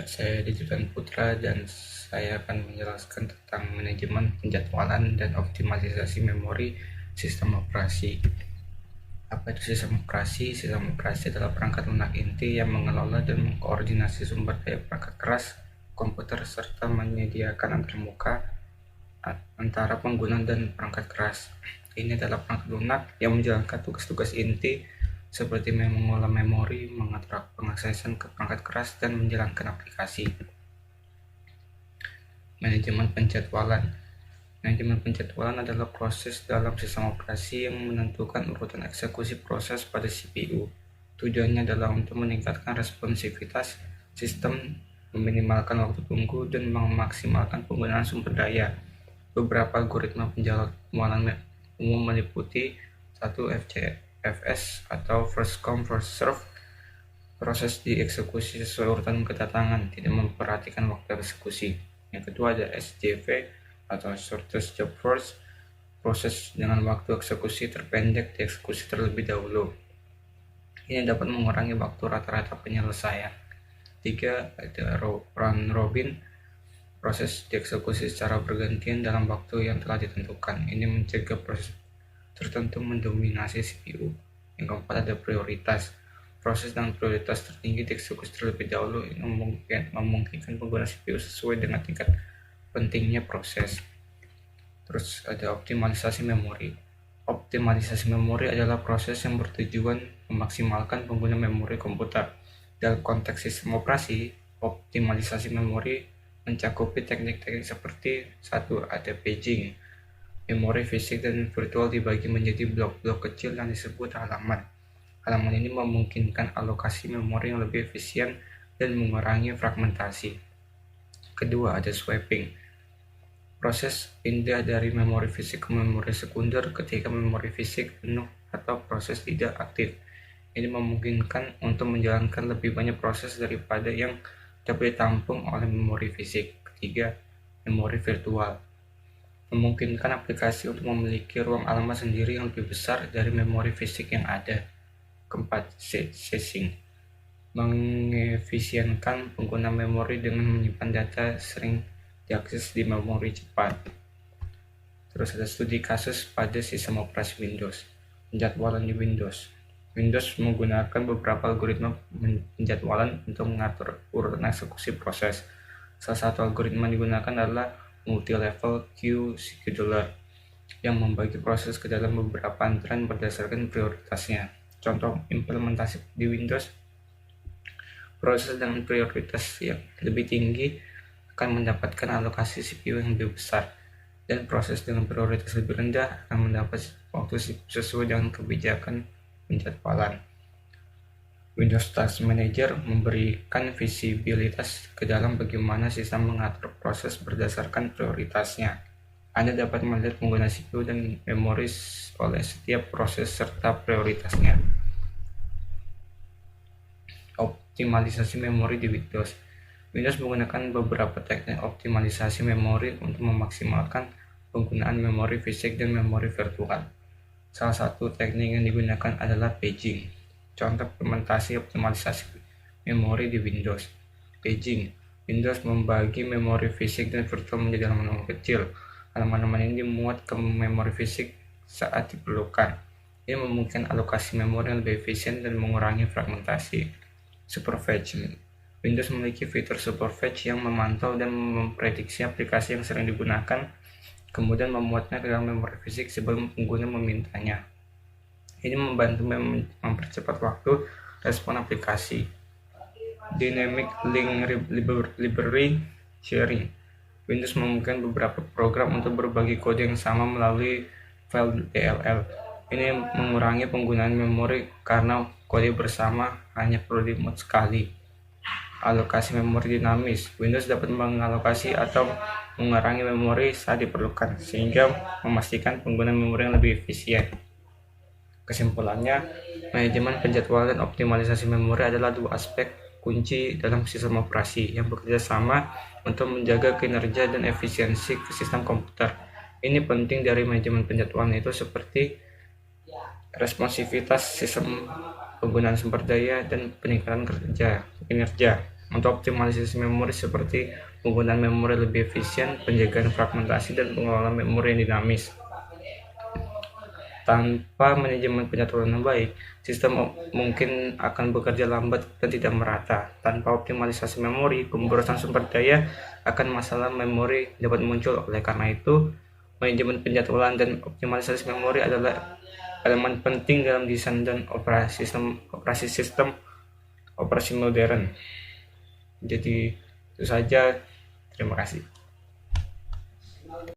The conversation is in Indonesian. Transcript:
Saya Dijudan Putra dan saya akan menjelaskan tentang manajemen penjadwalan dan optimalisasi memori sistem operasi. Apa itu sistem operasi? Sistem operasi adalah perangkat lunak inti yang mengelola dan mengkoordinasi sumber daya perangkat keras komputer serta menyediakan antarmuka antara pengguna dan perangkat keras. Ini adalah perangkat lunak yang menjalankan tugas-tugas inti seperti mengolah memori, mengatur pengaksesan ke perangkat keras, dan menjalankan aplikasi. Manajemen penjadwalan. Manajemen penjadwalan adalah proses dalam sistem operasi yang menentukan urutan eksekusi proses pada CPU. Tujuannya adalah untuk meningkatkan responsivitas sistem, meminimalkan waktu tunggu, dan memaksimalkan penggunaan sumber daya. Beberapa algoritma penjadwalan umum meliputi 1. FCFS atau First Come First Serve. Proses dieksekusi sesuai urutan kedatangan, tidak memperhatikan waktu eksekusi. Yang kedua ada SJV atau Shortest Job First. Proses dengan waktu eksekusi terpendek dieksekusi terlebih dahulu. Ini dapat mengurangi waktu rata-rata penyelesaian. 3. Ada Round Robin. Proses dieksekusi secara bergantian dalam waktu yang telah ditentukan. Ini mencegah proses tertentu mendominasi CPU. Yang keempat ada prioritas. Proses dengan prioritas tertinggi dieksekusi terlebih dahulu. Ini memungkinkan pengguna CPU sesuai dengan tingkat pentingnya proses. Terus ada optimalisasi memori. Optimalisasi memori adalah proses yang bertujuan memaksimalkan pengguna memori komputer. Dalam konteks sistem operasi, optimalisasi memori mencakupi teknik-teknik seperti 1. Ada paging. Memori fisik dan virtual dibagi menjadi blok-blok kecil yang disebut halaman. Halaman ini memungkinkan alokasi memori yang lebih efisien dan mengurangi fragmentasi. Kedua, ada swapping. Proses pindah dari memori fisik ke memori sekunder ketika memori fisik penuh atau proses tidak aktif. Ini memungkinkan untuk menjalankan lebih banyak proses daripada yang dapat ditampung oleh memori fisik. Ketiga, memori virtual. Memungkinkan aplikasi untuk memiliki ruang alamat sendiri yang lebih besar dari memori fisik yang ada. Keempat, seshing. Mengefisienkan pengguna memori dengan menyimpan data sering diakses di memori cepat. Terus ada studi kasus pada sistem operasi Windows. Penjadwalan di Windows. Windows menggunakan beberapa algoritma penjadwalan untuk mengatur urutan eksekusi proses. Salah satu algoritma digunakan adalah multi-level queue scheduler yang membagi proses ke dalam beberapa antrean berdasarkan prioritasnya. Contoh implementasi di Windows, proses dengan prioritas yang lebih tinggi akan mendapatkan alokasi CPU yang lebih besar, dan proses dengan prioritas lebih rendah akan mendapat waktu sesuai dengan kebijakan penjadwalan. Windows Task Manager memberikan visibilitas ke dalam bagaimana sistem mengatur proses berdasarkan prioritasnya. Anda dapat melihat pengguna CPU dan memori oleh setiap proses serta prioritasnya. Optimalisasi memori di Windows. Windows menggunakan beberapa teknik optimalisasi memori untuk memaksimalkan penggunaan memori fisik dan memori virtual. Salah satu teknik yang digunakan adalah paging. Contoh implementasi optimalisasi memori di Windows. Paging. Windows membagi memori fisik dan virtual menjadi halaman kecil. Halaman-halaman ini dimuat ke memori fisik saat diperlukan. Ini memungkinkan alokasi memori yang lebih efisien dan mengurangi fragmentasi. Superfetch. Windows memiliki fitur Superfetch yang memantau dan memprediksi aplikasi yang sering digunakan, kemudian memuatnya ke dalam memori fisik sebelum pengguna memintanya. Ini membantu mempercepat waktu respon aplikasi. Dynamic Link Library Sharing. Windows memungkinkan beberapa program untuk berbagi kode yang sama melalui file DLL. Ini mengurangi penggunaan memori karena kode bersama hanya perlu dimuat sekali. Alokasi memori dinamis. Windows dapat mengalokasi atau mengurangi memori saat diperlukan, sehingga memastikan penggunaan memori yang lebih efisien. Kesimpulannya, manajemen penjadwalan dan optimalisasi memori adalah dua aspek kunci dalam sistem operasi yang bekerja sama untuk menjaga kinerja dan efisiensi sistem komputer. Ini penting dari manajemen penjadwalan itu seperti responsivitas sistem, penggunaan sumber daya, dan peningkatan kinerja. Untuk optimalisasi memori seperti penggunaan memori lebih efisien, penjagaan fragmentasi, dan pengelolaan memori yang dinamis. Tanpa manajemen penyatuan yang baik, sistem mungkin akan bekerja lambat dan tidak merata. Tanpa optimalisasi memori, pemborosan sumber daya akan masalah memori dapat muncul. Oleh karena itu, manajemen penjadwalan dan optimalisasi memori adalah elemen penting dalam desain dan operasi sistem operasi modern. Jadi itu saja. Terima kasih.